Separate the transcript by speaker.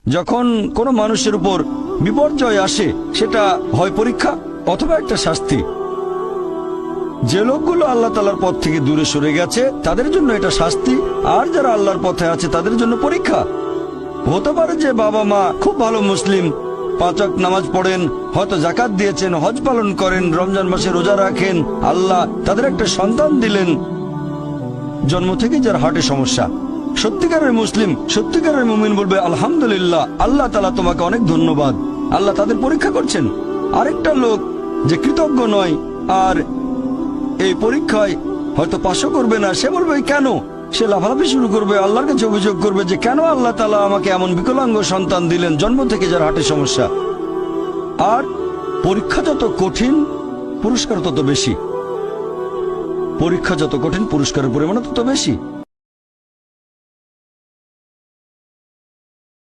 Speaker 1: যখন কোনো মানুষের উপর বিপর্যয় আসে, সেটা হয় পরীক্ষা অথবা একটা শাস্তি। যে লোকগুলো আল্লাহ তাআলার পথ থেকে দূরে সরে গেছে তাদের জন্য এটা শাস্তি, আর যারা আল্লাহর পথে আছে তাদের জন্য পরীক্ষা। হতে পারে যে বাবা মা খুব ভালো মুসলিম, 5 ওয়াক্ত নামাজ পড়েন, হয়তো জাকাত দিয়েছেন, হজ পালন করেন, রমজান মাসে রোজা রাখেন, আল্লাহ তাদের একটা সন্তান দিলেন জন্ম থেকে যার হার্টে সমস্যা। সত্যিকারের মুসলিম, সত্যিকারের মুমিন বলবে আলহামদুলিল্লাহ, আল্লাহ তাআলা তোমাকে অনেক ধন্যবাদ, আল্লাহ তাদের পরীক্ষা করছেন। আরেকটা লোক যে কৃতজ্ঞ নয় আর এই পরীক্ষায় হয়তো পাশও করবে না, সে বলবে কেন, সে লাফালাফি শুরু করবে, আল্লাহর কাছে অভিযোগ করবে যে কেন আল্লাহ তাআলা আমাকে এমন বিকলাঙ্গ সন্তান দিলেন জন্ম থেকে যার হার্টে সমস্যা। আর পরীক্ষা যত কঠিন পুরস্কার তত বেশি, পরীক্ষা যত কঠিন পুরস্কারের পরিমাণ তত বেশি।